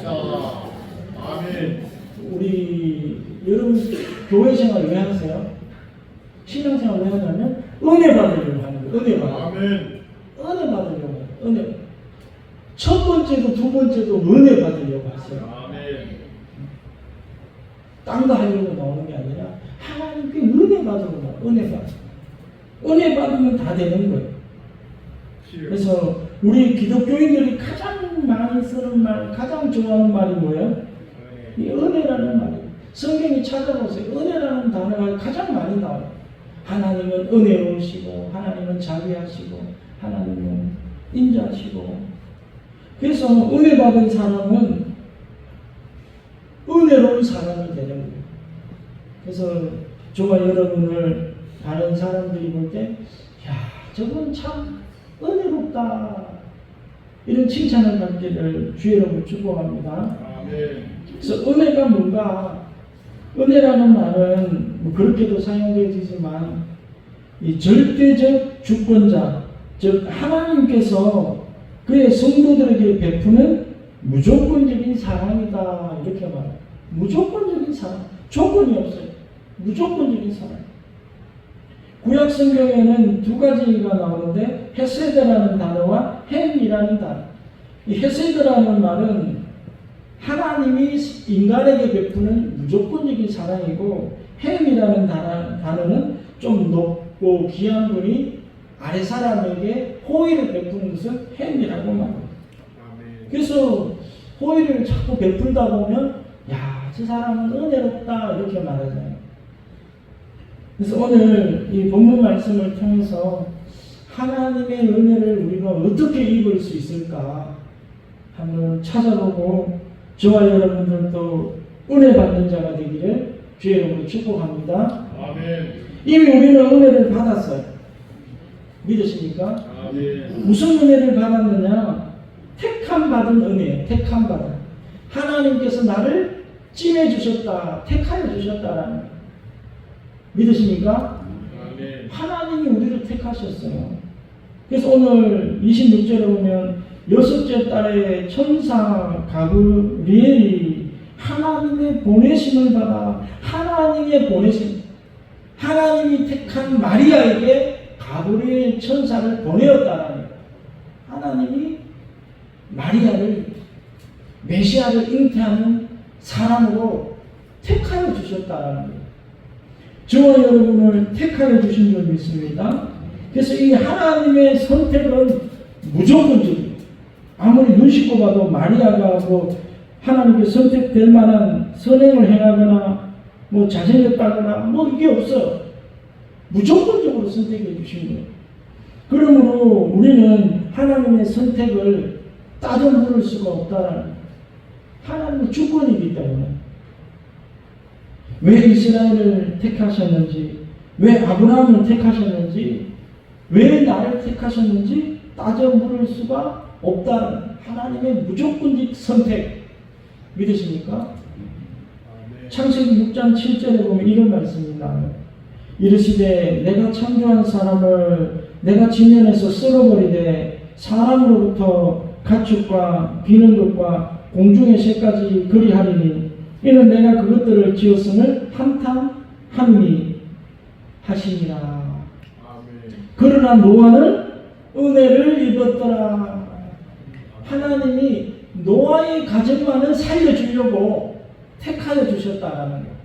아멘. 우리 여러분 교회 생활 왜 하세요? 신앙생활 왜 하냐면 은혜 받으려고 하는 거예요. 은혜 받으려고. 아멘. 은혜 받으려고 해요. 은혜. 첫 번째도 두 번째도 은혜 받으려고 하세요. 아멘. 딴 거 하려고 나오는 게 아니라 하나님께 은혜 받으려고 나와요. 은혜 받. 은혜 받으면 다 되는 거예요. 그래서 우리 기독교인들이 가장 많이 쓰는 말, 가장 좋아하는 말이 뭐예요? 이 은혜라는 말이에요. 성경에 찾아보세요. 은혜라는 단어가 가장 많이 나와요. 하나님은 은혜로우시고, 하나님은 자비하시고, 하나님은 인자하시고. 그래서 은혜 받은 사람은 은혜로운 사람이 되는 거예요. 그래서 저와 여러분을 다른 사람들이 볼 때, 야, 저분 참 은혜롭다. 이런 칭찬을 받기를 주의 이름으로 축복합니다. 아멘. 그래서 은혜가 뭔가, 은혜라는 말은 뭐 그렇게도 사용되지만 이 절대적 주권자, 즉 하나님께서 그의 성도들에게 베푸는 무조건적인 사랑이다. 이렇게 말해요. 무조건적인 사랑. 조건이 없어요. 무조건적인 사랑. 구약 성경에는 두 가지가 나오는데 헤세드라는 단어와 햄이라는 단어. 이 헤세드라는 말은 하나님이 인간에게 베푸는 무조건적인 사랑이고, 햄이라는 단어는 좀 높고 귀한 분이 아래 사람에게 호의를 베푸는 것을 햄이라고 말합니다. 그래서 호의를 자꾸 베풀다 보면 야, 저 사람은 은혜롭다 이렇게 말하잖아요. 그래서 오늘 이 본문 말씀을 통해서 하나님의 은혜를 우리가 어떻게 입을 수 있을까 한번 찾아보고 저와 여러분들도 은혜 받는 자가 되기를 주의 이름으로 축복합니다. 아멘. 이미 우리는 은혜를 받았어요. 믿으십니까? 아멘. 무슨 은혜를 받았느냐? 택함 받은 은혜예요. 택함 받은. 하나님께서 나를 찜해 주셨다. 택하여 주셨다라는 거예요. 믿으십니까? 아멘. 하나님이 우리를 택하셨어요. 그래서 오늘 26절에 보면 여섯째 달에 천사 가브리엘이 하나님의 보내심을 받아 하나님의 보내심, 하나님이 택한 마리아에게 가브리엘 천사를 보내었다라는 거예요. 하나님이 마리아를 메시아를 잉태하는 사람으로 택하여 주셨다라는 거예요. 저와 여러분을 택하여 주신 줄 믿습니다. 그래서 이 하나님의 선택은 무조건적이에요. 아무리 눈 씻고 봐도 마리아가 뭐 하나님께 선택될 만한 선행을 행하거나 뭐 잘생겼다거나 뭐 이게 없어요. 무조건적으로 선택해 주신 거예요. 그러므로 우리는 하나님의 선택을 따져 물을 수가 없다라는 하나님의 주권이기 때문에 왜 이스라엘을 택하셨는지, 왜 아브라함을 택하셨는지, 왜 나를 택하셨는지 따져 물을 수가 없다는 하나님의 무조건적 선택. 믿으십니까? 창세기 6장 7절에 보면 이런 말씀이 나와요. 이르시되 내가 창조한 사람을 내가 지면에서 썰어버리되 사람으로부터 가축과 비는 것과 공중의 새까지 그리하리니 이는 내가 그것들을 지었음을 한탄함이 하시니라. 그러나 노아는 은혜를 입었더라. 하나님이 노아의 가정만은 살려주려고 택하여 주셨다라는 거예요.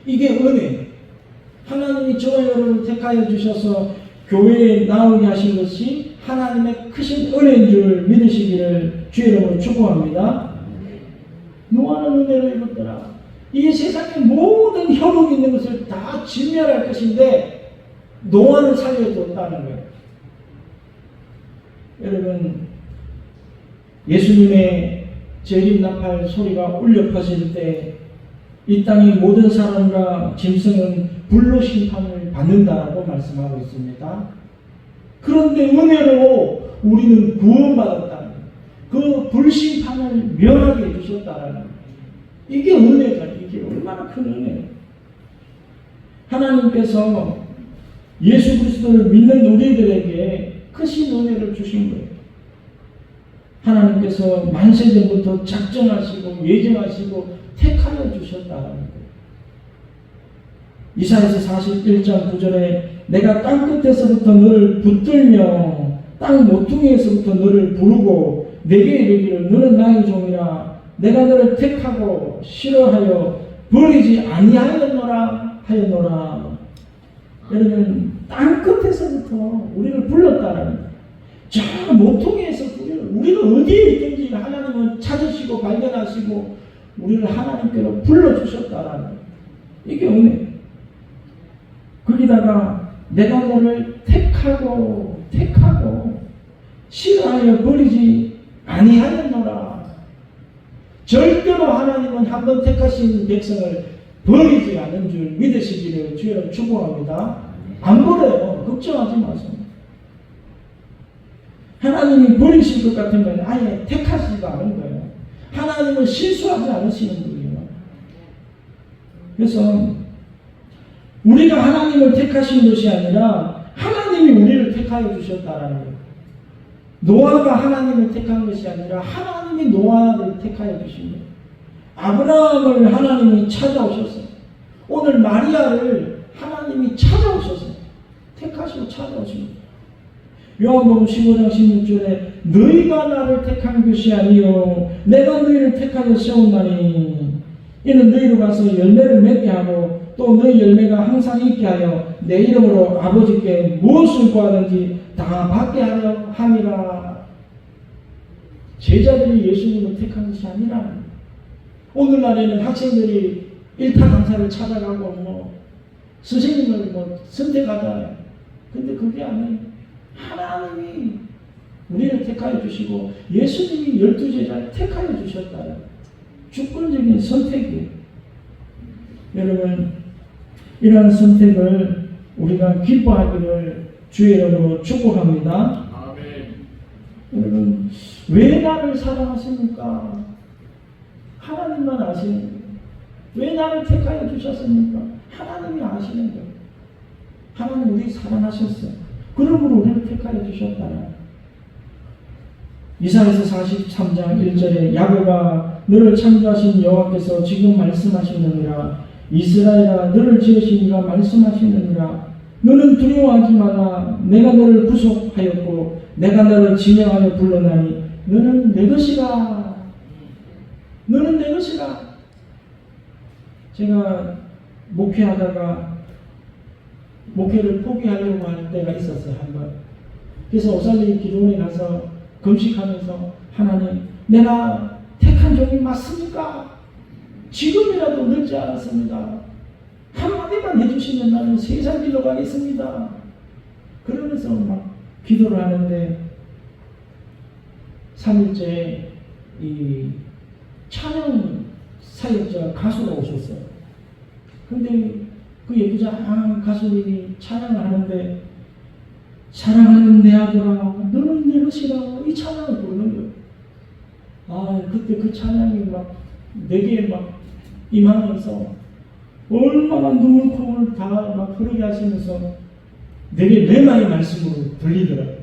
이게 은혜. 하나님이 저와 여러분을 택하여 주셔서 교회에 나오게 하신 것이 하나님의 크신 은혜인 줄 믿으시기를 주의 이름으로 축복합니다. 노아는 은혜를 입었더라. 이 세상에 모든 혈육이 있는 것을 다 진멸할 것인데 노아는 살려줬다는 거예요. 여러분, 예수님의 재림 나팔 소리가 울려 퍼질 때 이 땅의 모든 사람과 짐승은 불로 심판을 받는다라고 말씀하고 있습니다. 그런데 은혜로 우리는 구원받았다는 그 불심판을 면하게 해주셨다라는 거예요. 이게 은혜가, 이게 얼마나 큰 은혜예요. 하나님께서 예수 그리스도를 믿는 우리들에게 크신 은혜를 주신 거예요. 하나님께서 만세전부터 작정하시고 예정하시고 택하여 주셨다는 거예요. 이사야서 41장 9절에 내가 땅끝에서부터 너를 붙들며 땅 모퉁이에서부터 너를 부르고 내게 이르기를 너는 나의 종이라 내가 너를 택하고 싫어하여 버리지 아니하였노라 하였노라. 여러분 땅끝에서부터 우리를 불렀다라는 거예요. 저 모퉁이에서 우리는 어디에 있든지 하나님은 찾으시고 발견하시고 우리를 하나님께로 불러주셨다라는 거예요. 이게 은혜예요. 거기다가 내가 너를 택하고 싫어하여 버리지 아니하였노라. 절대로 하나님은 한번 택하신 백성을 버리지 않은 줄 믿으시기를 주여 축복합니다. 안 버려요. 걱정하지 마세요. 하나님이 버리실 것 같으면 아예 택하시지도 않은 거예요. 하나님은 실수하지 않으시는 거예요. 그래서 우리가 하나님을 택하신 것이 아니라 하나님이 우리를 택하여 주셨다라는 거예요. 노아가 하나님을 택한 것이 아니라 하나님이 노아를 택하여 주신 거예요. 아브라함을 하나님이 찾아오셨어요. 오늘 마리아를 하나님이 찾아오셨어요. 택하시고 찾아오신 거예요. 요한복음 15장 16절에 너희가 나를 택한 것이 아니요 내가 너희를 택하여 세웠나니 이는 너희로 가서 열매를 맺게 하고 또 너희 열매가 항상 있게 하여 내 이름으로 아버지께 무엇을 구하든지 다 받게 하려 함이라. 제자들이 예수님을 택한 것이 아니라 오늘날에는 학생들이 일타 강사를 찾아가고 선생님을 선택하잖아요. 근데 그게 아니에요. 하나님이 우리를 택하여 주시고 예수님이 12제자를 택하여 주셨다. 주권적인 선택이에요. 여러분 이러한 선택을 우리가 기뻐하기를 주의 이름으로 축복합니다. 아멘. 여러분 왜 나를 사랑하십니까? 하나님만 아시는 거예요. 왜 나를 택하여 주셨습니까? 하나님이 아시는 거예요. 하나님 우리 사랑하셨어요. 그러므로 우리를 택하여 주셨다. 이사야서 43장 1절에 야곱아 너를 창조하신 여호와께서 지금 말씀하시느니라. 이스라엘아 너를 지으신 이가 말씀하시느니라. 너는 두려워하지 마라. 내가 너를 구속하였고 내가 너를 지명하여 불러나니 너는 내 것이라. 너는 내 것이라. 제가 목회하다가 목회를 포기하려고 할 때가 있었어요. 한번. 그래서 오살리 기도원에 가서 금식하면서 하나님 내가 택한 종이 맞습니까? 지금이라도 늦지 않았습니다. 한마디만 해주시면 나는 세상 길로 가겠습니다. 그러면서 막 기도를 하는데 3일째 이 찬양 사역자 가수가 오셨어요. 근데 그 예부장 가수님이 찬양을 하는데 사랑하는 내 아들아 너는 내 것이라 이 찬양을 부르는 거예요. 그때 그 찬양이 막 내게 막 임하면서 얼마나 눈물콩을 다 막 흐르게 하시면서 내게 레마의 말씀으로 들리더라고요.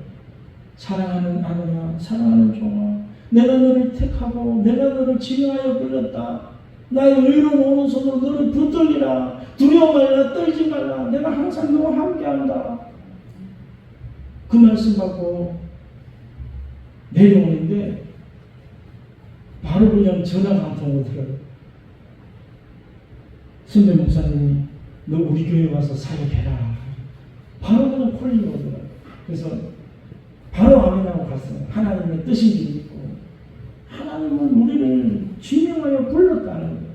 사랑하는 아들아 사랑하는 종아 내가 너를 택하고 내가 너를 지명하여 불렀다. 나의 의로운 오른손으로 너를 붙들리라. 두려워 말라 떨지 말라. 내가 항상 너와 함께한다. 그 말씀 받고 내려오는데 바로 그냥 전화가 한 통 오더라고요. 선배 목사님이 너 우리 교회 와서 사역해라. 바로 그냥 콜링이 오더라고요. 그래서 바로 아멘하고 갔어요. 하나님의 뜻인지 믿고 하나님은 우리를 지명하여 불렀다는 거예요.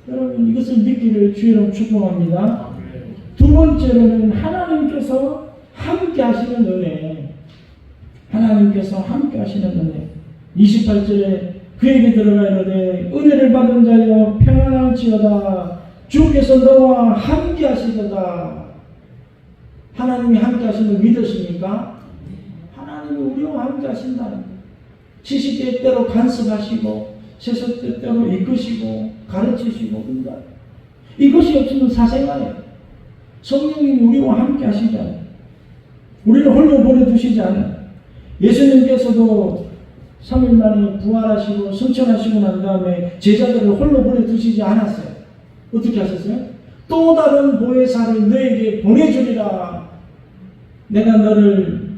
여러분 이것을 믿기를 주의로 축복합니다. 두 번째로는 하나님께서 함께 하시는 은혜. 하나님께서 함께 하시는 은혜. 28절에 그에게 들어가 이르되 은혜를 받은 자여 평안할지어다. 주께서 너와 함께 하시도다. 하나님이 함께 하시는 거 믿으십니까? 하나님이 우리와 함께 하신다는 거예요. 70대 때로 간섭하시고 70대 때로 이끄시고 가르치시고 그런다. 이것이 없으면 사생아예요. 성령님이 우리와 함께 하시잖아요. 우리를 홀로 보내두시지 않아요. 예수님께서도 3일 만에 부활하시고 승천하시고 난 다음에 제자들을 홀로 보내두시지 않았어요. 어떻게 하셨어요? 또 다른 보혜사를 너에게 보내주리라. 내가 너를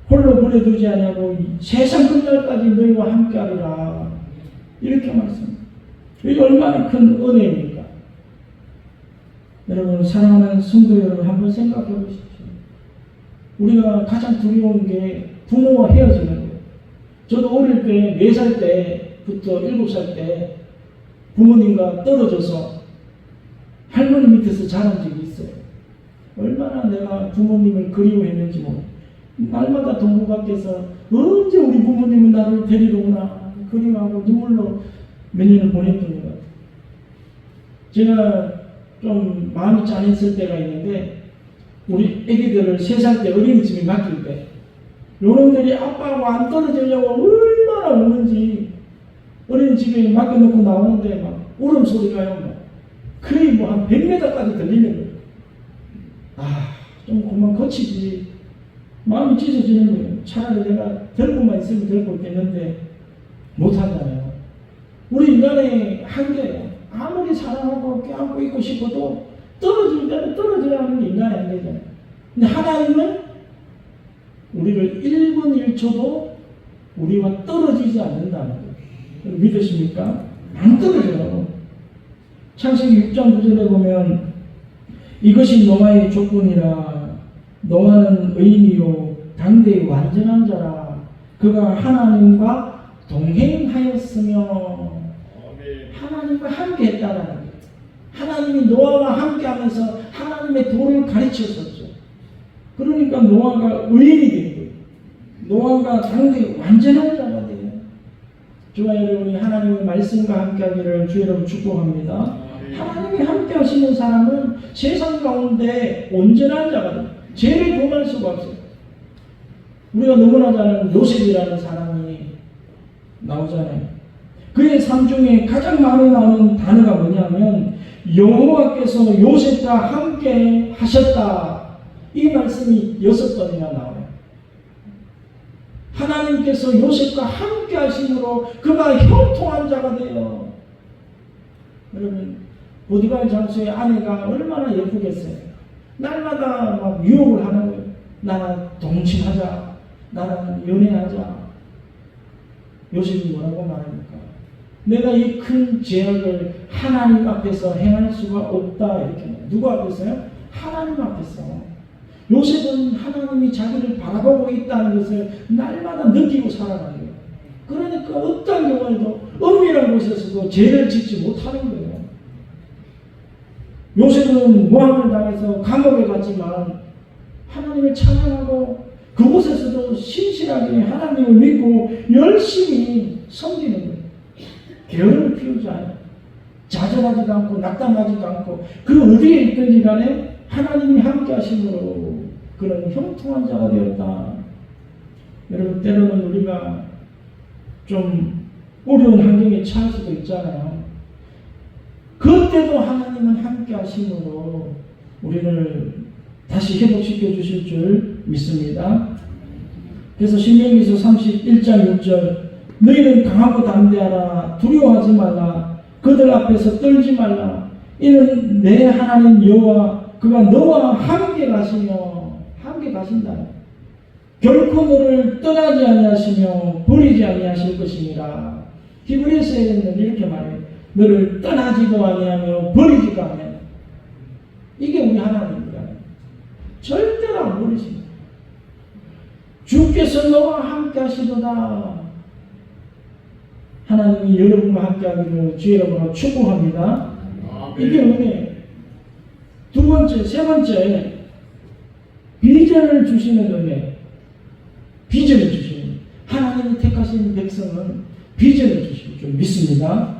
홀로 보내두지 아니하고 세상 끝날까지 너희와 함께하리라. 이렇게 말씀합니다. 이게 얼마나 큰 은혜입니까? 여러분, 사랑하는 성도 여러분, 한번 생각해 보십시오. 우리가 가장 두려운 게 부모와 헤어지는 거예요. 저도 어릴 때 4살 때부터 7살 때 부모님과 떨어져서 할머니 밑에서 자란 적이 있어요. 얼마나 내가 부모님을 그리워했는지 모르겠어요. 날마다 동무 밖에서 언제 우리 부모님은 나를 데리러 오나 그리워하고 눈물로 몇 년을 보냈던 것 같아요. 제가 좀 마음이 짠했을 때가 있는데 우리 애기들을 3살 때 어린이집에 맡길 때 요놈들이 아빠하고 안 떨어지려고 얼마나 우는지 어린이집에 맡겨놓고 나오는데 막 울음소리가요. 막 거의 뭐 한 100m까지 들리는 거예요. 좀 그만 거치지. 마음이 찢어지는 거예요. 차라리 내가 들고만 있으면 들고 있겠는데 못하잖아요. 우리 인간의 한계예요. 아무리 사랑하고 껴안고 있고 싶어도 떨어질 때는 떨어져야 하는 게 인간의 한계잖아요. 근데 하나님은 우리를 1분 1초도 우리와 떨어지지 않는다는 거예요. 믿으십니까? 안 떨어져요. 창세기 6장 9절에 보면 이것이 노아의 조건이라 노아는 의인이요 당대의 완전한 자라 그가 하나님과 동행하였으며 하나님과 함께 했다는 거예요. 하나님이 노아와 함께 하면서 하나님의 도를 가르쳤었죠. 그러니까 노아가 의인이 된 거예요. 노아가 당대의 완전한 자가 돼요. 저와 여러분이 하나님의 말씀과 함께 하기를 주 여러분 축복합니다. 하나님이 함께 하시는 사람은 세상 가운데 온전한 자가 돼요. 죄를 범할 수가 없어요. 우리가 너무나 잘 아는 요셉이라는 사람이 나오잖아요. 그의 삶 중에 가장 많이 나오는 단어가 뭐냐면 여호와께서 요셉과 함께 하셨다. 이 말씀이 6번이나 나와요. 하나님께서 요셉과 함께 하심으로 그가 형통한 자가 돼요. 여러분, 보디발 장수의 아내가 얼마나 예쁘겠어요. 날마다 막 유혹을 하는 거예요. 나랑 동침하자. 나랑 연애하자. 요셉이 뭐라고 말합니까? 내가 이 큰 죄악을 하나님 앞에서 행할 수가 없다. 이렇게 말해요. 누구 앞에서요? 하나님 앞에서. 요셉은 하나님이 자기를 바라보고 있다는 것을 날마다 느끼고 살아가는 거예요. 그러니까 어떤 경우에도 은밀한 곳에서도 죄를 짓지 못하는 거예요. 요셉은 모함을 당해서 감옥에 갔지만 하나님을 찬양하고 그곳에서도 신실하게 하나님을 믿고 열심히 섬기는 거예요. 게으름을 피우지 않아요. 좌절하지도 않고 낙담하지도 않고 그 어디에 있든지 간에 하나님이 함께 하심으로 그런 형통한 자가 되었다. 여러분, 때로는 우리가 좀 어려운 환경에 처할 수도 있잖아요. 그때도 하나님은 함께 하심으로 우리를 다시 회복시켜 주실 줄 믿습니다. 그래서 신명기서 31장 6절 너희는 강하고 담대하라 두려워하지 말라 그들 앞에서 떨지 말라 이는 내 하나님 여호와 그가 너와 함께 가시며 함께 가신다. 결코 너를 떠나지 아니하시며 버리지 아니하실 것이니라. 히브리서에는 이렇게 말해요. 너를 떠나지도 아니하며 버리지도 아니하며. 이게 우리 하나님입니다. 절대로 안 버리십니다. 주께서 너와 함께 하시도다. 하나님이 여러분과 함께 하기를 주의 이름으로 축복합니다. 이게 은혜예요. 두 번째, 세 번째, 비전을 주시는 은혜. 비전을 주시는 은혜. 하나님이 택하신 백성은 비전을 주실 줄 믿습니다.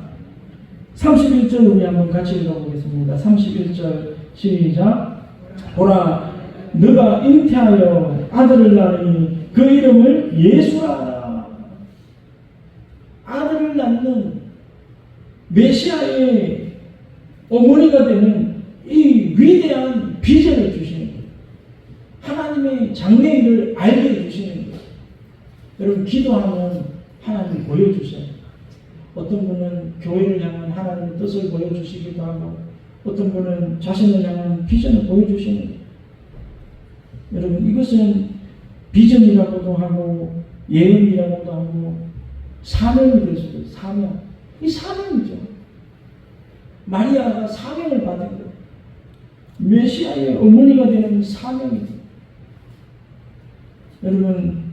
31절 우리 한번 같이 읽어보겠습니다. 31절 시작. 보라, 너가 잉태하여 아들을 낳으니 그 이름을 예수라 하라. 아들을 낳는 메시아의 어머니가 되는 이 위대한 비전을 주시는 거예요. 하나님의 장래일을 알게 해주시는 거예요. 여러분, 기도하면 하나님 보여주세요. 어떤 분은 교회를 향한 하나님의 뜻을 보여주시기도 하고 어떤 분은 자신을 향한 비전을 보여주시는 거예요. 여러분 이것은 비전이라고도 하고 예언이라고도 하고 사명이 될 수도 있어요. 사명. 이 사명이죠. 마리아가 사명을 받은 거예요. 메시아의 어머니가 되는 사명이죠. 여러분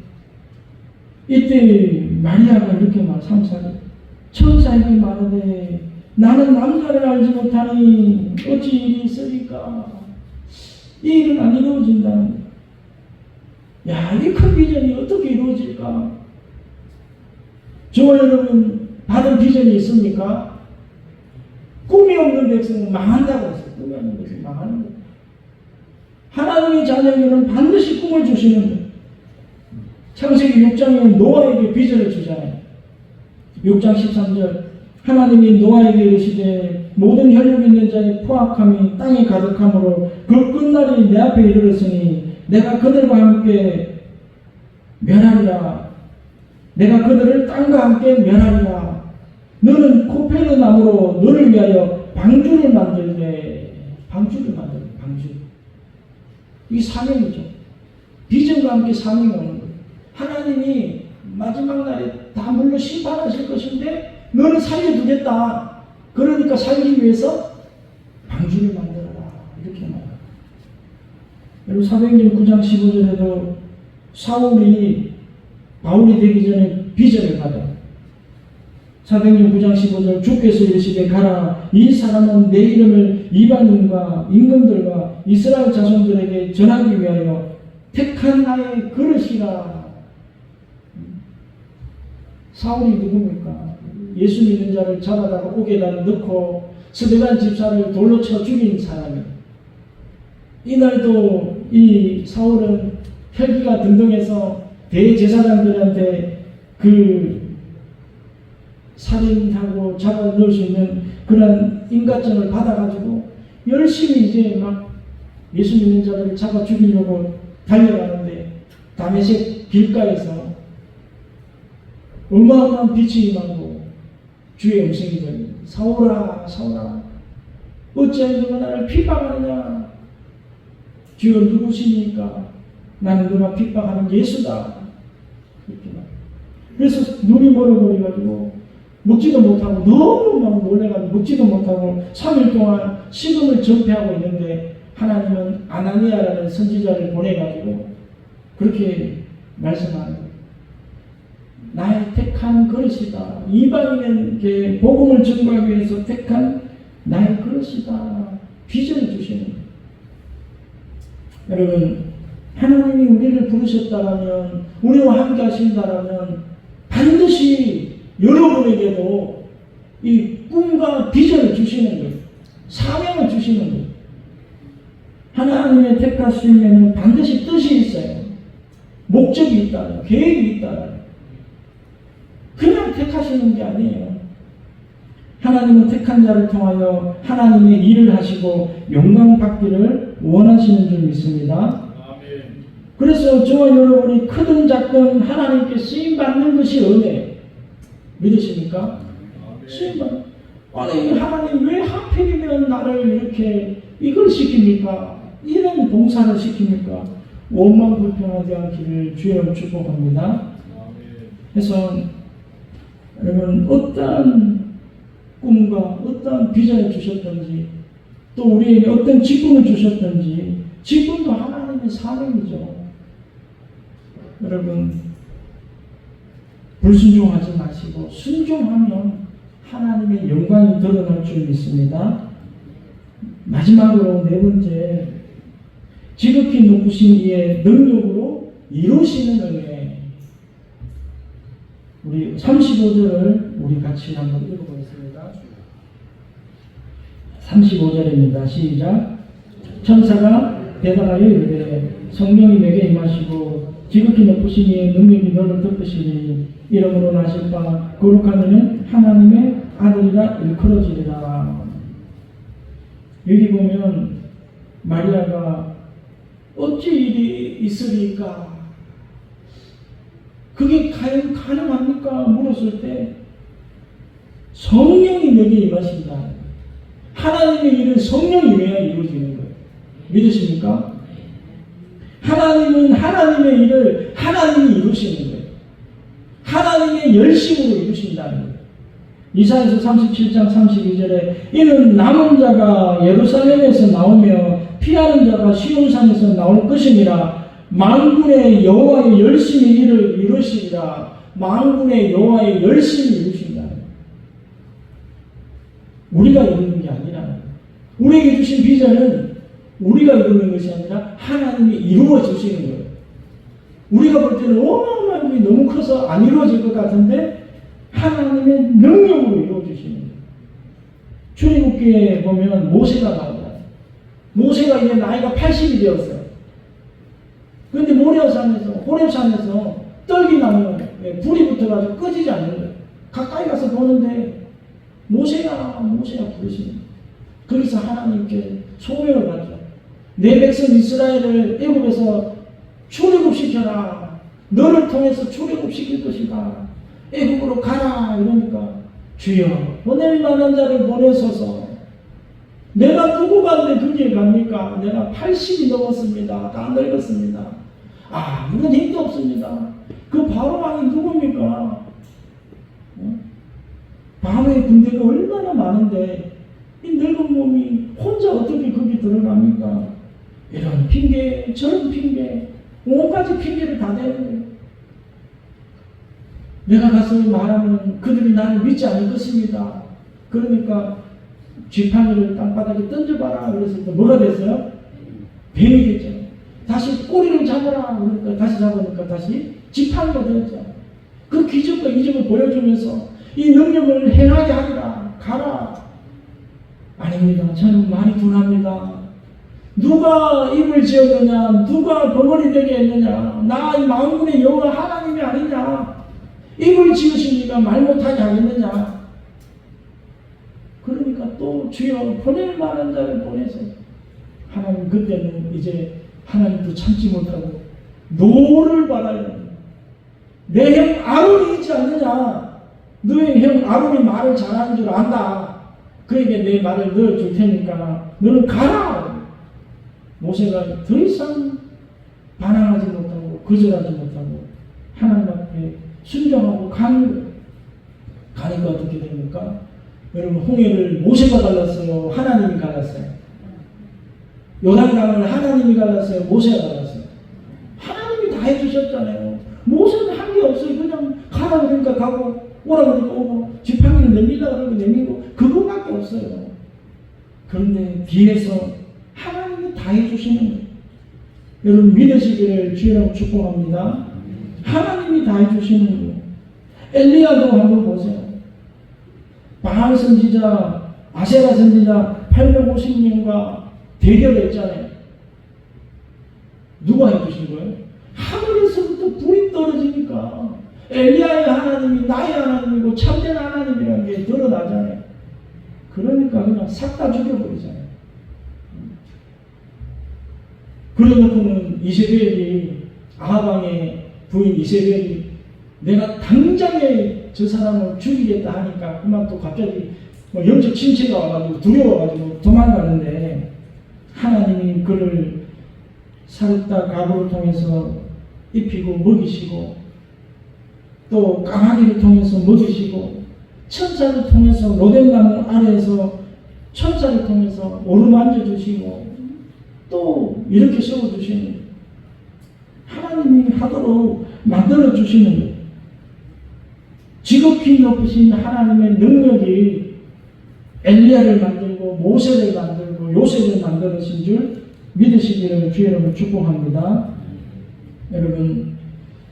이때 마리아가 이렇게 말 3절에 천사에게 말하되 나는 남자를 알지 못하니 어찌 일이 있으리까. 이 일은 안 이루어진다. 야, 이 큰 비전이 어떻게 이루어질까? 저와 여러분 받은 비전이 있습니까? 꿈이 없는 백성은 망한다고 했어요. 꿈이 없는 백성은 망하는 거예요. 하나님의 자녀에게는 반드시 꿈을 주시는 거예요. 창세기 6장에 노아에게 비전을 주잖아요. 6장 13절 하나님이 노아에게 이르시되 모든 혈육 있는 자의 포악함이 땅에 가득함으로 그 끝날이 내 앞에 이르렀으니 내가 그들과 함께 멸하리라. 내가 그들을 땅과 함께 멸하리라. 너는 코페르 나무로 너를 위하여 방주를 만들되 방주. 이 사명이죠. 비전과 함께 사명이 오는 거예요. 하나님이 마지막 날에 다 물로 심판하실 것인데 너는 살려두겠다. 그러니까 살기 위해서 방주를 만들어라. 이렇게 말합니다. 여러분 사도행전 9장 15절에도 바울이 되기 전에 비전을 받아요. 사도행전 9장 15절 주께서 이르시되 가라. 이 사람은 내 이름을 이방인과 임금들과 이스라엘 자손들에게 전하기 위하여 택한 나의 그릇이라. 사울이 누굽니까? 예수 믿는 자를 잡아다가 옥에다 넣고 스데반 집사를 돌로 쳐 죽인 사람이에요. 이날도 이 사울은 혈기가 등등해서 대제사장들한테 그 살인하고 잡아 넣을 수 있는 그런 인가증을 받아가지고 열심히 이제 막 예수 믿는 자를 잡아 죽이려고 달려가는데 다메섹 길가에서 어마어마한 빛이 임하고 주의 음성이 들립니다. 사울아 사울아 어찌하여 너가 나를 핍박하느냐. 주여 누구시니까. 나는 너가 핍박하는 예수다. 이렇게 말. 그래서 눈이 멀어버려가지고 먹지도 못하고 너무 막 놀래가지고 먹지도 못하고 3일 동안 식음을 전폐하고 있는데 하나님은 아나니아라는 선지자를 보내가지고 그렇게 말씀하는 거예요. 나의 택한 그릇이다. 이방인에게 복음을 전하기 위해서 택한 나의 그릇이다. 비전을 주시는 거예요. 여러분 하나님이 우리를 부르셨다라면 우리와 함께 하신다라면 반드시 여러분에게도 이 꿈과 비전을 주시는 거예요. 사명을 주시는 거예요. 하나님의 택하시면 반드시 뜻이 있어요. 목적이 있다. 계획이 있다. 그냥 택하시는 게 아니에요. 하나님은 택한 자를 통하여 하나님의 일을 하시고 영광 받기를 원하시는 줄 믿습니다. 그래서 저와 여러분이 크든 작든 하나님께 쓰임받는 것이 은혜예요. 믿으십니까? 쓰임받는. 아니 하나님 왜 하필이면 나를 이렇게 이걸 시킵니까? 이런 봉사를 시킵니까? 원망 불평하지 않기를 주여 축복합니다. 그래서 여러분 어떠한 꿈과 어떠한 비전을 주셨든지 또 우리에게 어떤 직분을 주셨든지 직분도 하나님의 사명이죠. 여러분 불순종하지 마시고 순종하면 하나님의 영광이 드러날 줄 믿습니다. 마지막으로 네 번째, 지극히 높으신 이의 능력으로 이루시는 은혜. 우리 35절을 우리 같이 한번 읽어보겠습니다. 35절입니다. 시작. 천사가 대답하여 이르되 성령이 내게 임하시고 지극히 높으신 이의 능력이 너를 덮으시니 이러므로 나실 바 거룩한 이는 하나님의 아들이라 일컬어지리라. 여기 보면 마리아가 어찌 일이 있으리까 그게 과연 가능합니까? 물었을 때 성령이 내게 임하신다. 하나님의 일은 성령이 임해야 이루어지는 거예요. 믿으십니까? 하나님은 하나님의 일을 하나님이 이루시는 거예요. 하나님의 열심으로 이루신다는 거예요. 이사야서 37장 32절에 이는 남은 자가 예루살렘에서 나오며 피하는 자가 시온산에서 나올 것이니라. 만군의 여호와의 열심히 일을 이루시리라. 만군의 여호와의 열심히 이루신다는 거예요. 우리가 이루는 게 아니라 우리에게 주신 비전은 우리가 이루는 것이 아니라 하나님이 이루어 주시는 거예요. 우리가 볼 때는 어마어마한 일이 너무 커서 안 이루어질 것 같은데 하나님의 능력으로 이루어 주시는 거예요. 출애굽기에 보면 모세가 나오잖아요. 모세가 이제 나이가 80이 되었어요. 그런데 호렙산에서 떨기나무에 불이 붙어가지고 꺼지지 않는 거예요. 가까이 가서 보는데 모세가 부르시는 거예요. 거기서 하나님께 소명을 받죠. 내 백성 이스라엘을 애굽에서 출애굽시켜라. 너를 통해서 출애굽시킬 것이다. 애굽으로 가라. 이러니까 주여 보낼 만한 자를 보내소서. 내가 누구 가는데 그게 갑니까? 내가 80이 넘었습니다. 다 늙었습니다. 아무런 힘도 없습니다. 그 바로왕이 누굽니까? 바로의 군대가 얼마나 많은데 이 늙은 몸이 혼자 어떻게 거기 들어갑니까? 이런 핑계 저런 핑계 온가지 핑계를 다 대는 거예요. 내가 가서 말하면 그들이 나를 믿지 않을 것입니다. 그러니까 지팡이를 땅바닥에 던져봐라. 그랬을 때 뭐가 됐어요? 뱀이 됐죠. 다시 꼬리를 잡아라. 그러니까 다시 잡으니까 다시 지팡이가 되었죠. 그 기적과 이적을 보여주면서 이 능력을 행하게 하리라. 가라. 아닙니다. 저는 말이 둔합니다. 누가 입을 지었느냐? 누가 벙어리 되게 했느냐? 나 이 만군의 여호와 하나님이 아니냐? 입을 지으시니까 말 못하게 하겠느냐? 그러니까 또 주여 보낼 만한 자를 보내서 하나님 그때는 이제 하나님도 참지 못하고 노를 받아요. 내 형 아론이 있지 않느냐? 너의 형 아론이 말을 잘하는 줄 안다. 그에게 내 말을 넣어줄 테니까 너는 가라. 모세가 더 이상 반항하지 못하고 거절하지 못하고 하나님 앞에 순종하고 가는 거예요. 가니까 어떻게 됩니까? 여러분 홍해를 모세가 갈랐어요? 하나님이 갈랐어요? 요단강을 하나님이 갈랐어요? 모세가 갈랐어요? 하나님이 다 해주셨잖아요. 모세는 한 게 없어요. 그냥 가라 그러니까 가고 오라 그러니까 오고 지팡이를 내밀라 그러고 내밀고 그거밖에 없어요. 그런데 뒤에서 하나님이 다 해주시는 거예요. 여러분 믿으시기를 주의라고 축복합니다. 하나님이 다 해주시는 거예요. 엘리야도 한번 보세요. 바알 선지자, 아세라 선지자 850명과 대결했잖아요. 누가 해주신 거예요? 하늘에서부터 불이 떨어지니까 엘리야의 하나님이 나의 하나님이고 참된 하나님이라는 게 드러나잖아요. 그러니까 그냥 싹 다 죽여버리잖아요. 그러놓고는 이세벨이 아하방의 부인 이세벨이 내가 당장에 저 사람을 죽이겠다 하니까 그만 또 갑자기 뭐 영적 침체가 와가지고 두려워가지고 도망가는데 하나님이 그를 사르타 가부를 통해서 입히고 먹이시고 또 까마귀를 통해서 먹이시고 천사를 통해서 로뎀나무 아래에서 천사를 통해서 오르만져 주시고 또 이렇게 세워주시는 하나님이 하도록 만들어 주시는 거예요. 지극히 높으신 하나님의 능력이 엘리야를 만들고 모세를 만들고 요셉을 만들어신 줄 믿으시기를 주의 이름으로 축복합니다. 여러분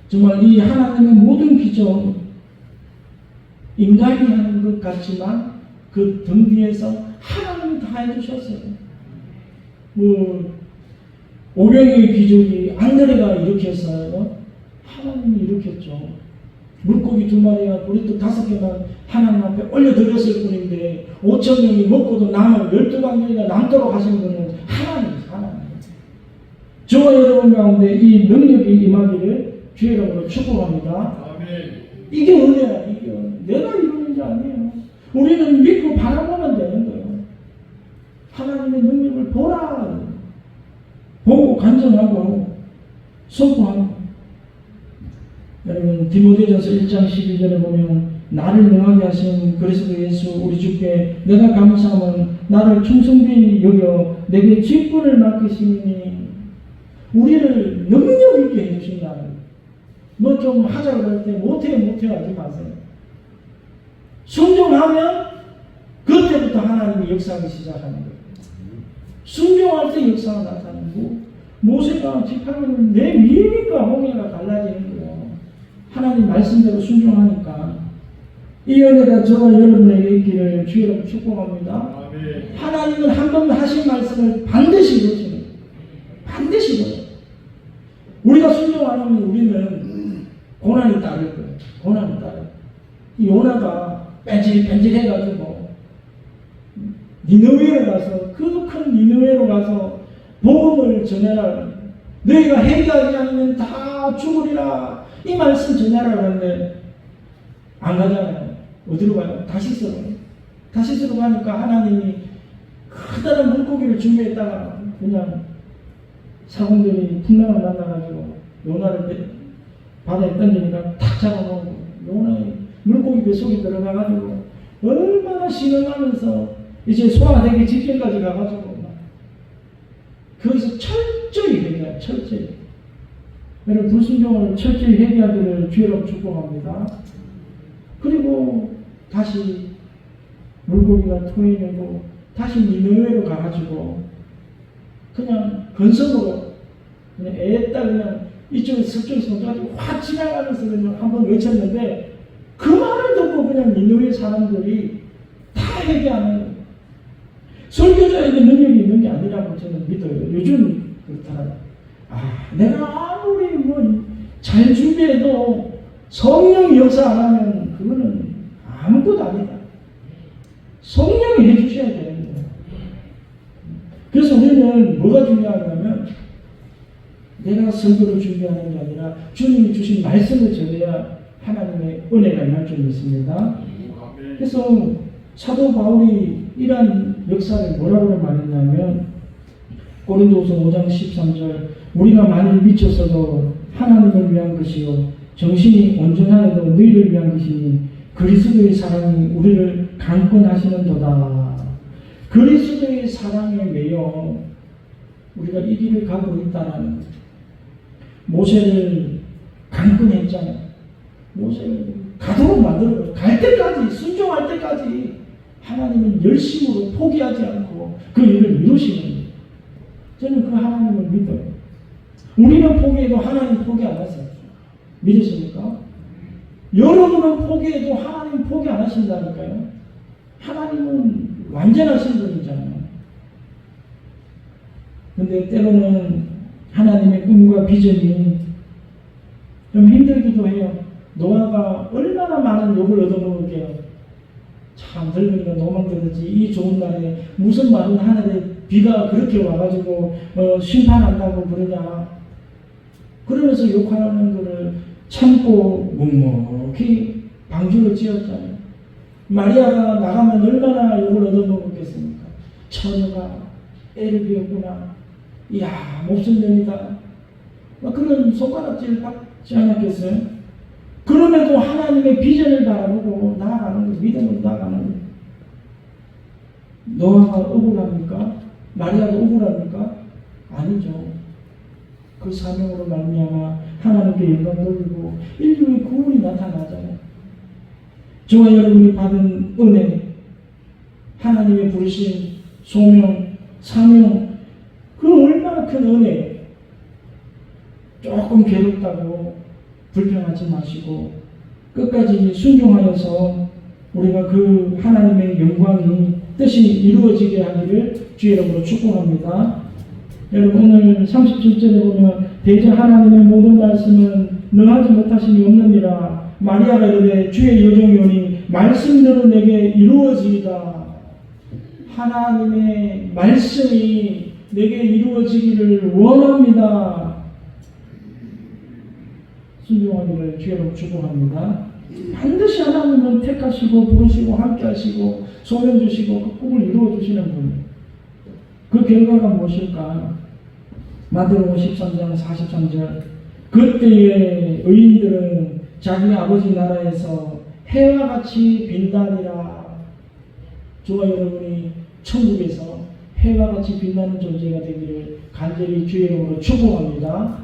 정말 이 하나님의 모든 기적 인간이 하는 것 같지만 그 등 뒤에서 하나님이 다 해주셨어요. 뭐 오병이의 기적이 안드레가 일으켰어요. 하나님이 일으켰죠. 물고기 2마리와 우리 또 5개만 하나님 앞에 올려드렸을 뿐인데 5,000명이 먹고도 남을 12광명이나 남도록 하신 분은 하나님이죠. 하나님. 저와 여러분 가운데 이 능력이 임하기를 주의 이름으로 축복합니다. 아멘. 이게 은혜야. 이게 내가 이루는 게 아니에요. 우리는 믿고 바라보면 되는 거예요. 하나님의 능력을 보라. 보고 간증하고 선포하고. 여러분 디모데전서 1장 12절에 보면 나를 능하게 하신 그리스도 예수 우리 주께 내가 감사함은 나를 충성되이 여겨 내게 직분을 맡기시니 우리를 능력 있게 해주신다는 뭐 좀 하자 그럴 때 못해 하지 마세요. 순종하면 그때부터 하나님이 역사하기 시작하는 거예요. 순종할 때 역사가 나타나고 모세가 지팡이를 내 위니까 홍해가 갈라지는 거예요. 하나님 말씀대로 순종하니까 이 은혜가 저와 여러분에게 있기를 주의 이름으로 축복합니다. 아멘. 하나님은 한 번 하신 말씀을 반드시 이루시는 거예요. 반드시 이루어요. 우리가 순종 안 하면 우리는 고난이 따를 거예요. 고난이 따를. 이 요나가 뺀질뺀질해가지고 니느웨로 가서 그 큰 니느웨로 가서 복음을 전해라. 너희가 회개하지 않으면 다 죽으리라. 이 말씀 전해라 하는데 안 가잖아요. 어디로 가요? 다시스로. 다시스로 가니까 하나님이 커다란 물고기를 준비했다가 그냥 사공들이 풍랑을 만나가지고 요나를 바다에 던지니까 탁 잡아먹고 요나의 물고기 뱃속에 들어가가지고 얼마나 신음하면서 이제 소화되기 직전까지 가가지고 거기서 철저히 회개해요. 철저히. 여러분 불순종을 철저히 회개하기를 주의로 축복합니다. 그리고 다시 물고기가 토해내고 다시 니느웨로 가가지고 그냥 건성으로 그냥 애따 그냥 이쪽에서 저쪽에서 가지고 확 지나가면서 그냥 한번 외쳤는데 그 말을 듣고 그냥 니느웨 사람들이 다 회개하는 거예요. 설교자에게 능력이 있는 게 아니라고 저는 믿어요. 요즘 그렇더라고요. 내가 아무리 뭐 잘 준비해도 성령이 역사 안 하면 그거는 아무것도 아니다. 성령이 해주셔야 되는 거예요. 그래서 우리는 뭐가 중요하냐면 내가 설교를 준비하는 게 아니라 주님이 주신 말씀을 전해야 하나님의 은혜가 임할 줄 믿습니다. 그래서 사도 바울이 이러한 역사를 뭐라고 말했냐면 고린도후서 5장 13절 우리가 만일 미쳤어도 하나님을 위한 것이요 정신이 온전하여도 너희를 위한 것이니 그리스도의 사랑이 우리를 강권하시는도다. 그리스도의 사랑에 매여 우리가 이 길을 가고 있다는 모세를 강권했잖아요. 모세를 가도록 만들어 갈 때까지 순종할 때까지 하나님은 열심으로 포기하지 않고 그 일을 이루시는 거예요. 저는 그 하나님을 믿어요. 우리는 포기해도 하나님 포기 안 하세요. 믿으십니까? 여러분은 포기해도 하나님 포기 안 하신다니까요. 하나님은 완전하신 분이잖아요. 근데 때로는 하나님의 꿈과 비전이 좀 힘들기도 해요. 노아가 얼마나 많은 욕을 얻어먹을게요. 참 늙으니까 노만 들었지 이 좋은 날에 무슨 많은 하늘에 비가 그렇게 와가지고 심판한다고 그러냐. 그러면서 욕하는 것을 참고 묵묵히 방주를 지었잖아요. 마리아가 나가면 얼마나 욕을 얻어먹었겠습니까? 처녀가 애를 비웠구나. 이야 몹쓸 년이다. 그런 손가락질 받지 않았겠어요? 그럼에도 하나님의 비전을 바라보고 나아가는 거예요. 믿음으로 나아가는 거예요. 노아가 억울합니까? 마리아가 억울합니까? 아니죠. 그 사명으로 말미암아 하나님께 영광 돌리고 인류의 구원이 나타나잖아요. 저와 여러분이 받은 은혜, 하나님의 부르심, 소명, 사명, 그 얼마나 큰 은혜예요. 조금 괴롭다고 불평하지 마시고 끝까지 순종하여서 우리가 그 하나님의 영광이 뜻이 이루어지게 하기를 주의 이름으로 축복합니다. 여러분 오늘 37절에 보면 대저 하나님의 모든 말씀은 능하지 못하심이 없느니라. 마리아가 이르되 주의 여종이오니 말씀대로 내게 이루어지이다. 하나님의 말씀이 내게 이루어지기를 원합니다. 순종하기를 주여로 축복합니다. 반드시 하나님은 택하시고 부르시고 함께하시고 소명 주시고 그 꿈을 이루어 주시는 분. 그 결과가 무엇일까? 마태복음 13장 43절. 그때의 의인들은 자기 아버지 나라에서 해와 같이 빛나리라. 저와 여러분이 천국에서 해와 같이 빛나는 존재가 되기를 간절히 주의 이름으로 축복합니다.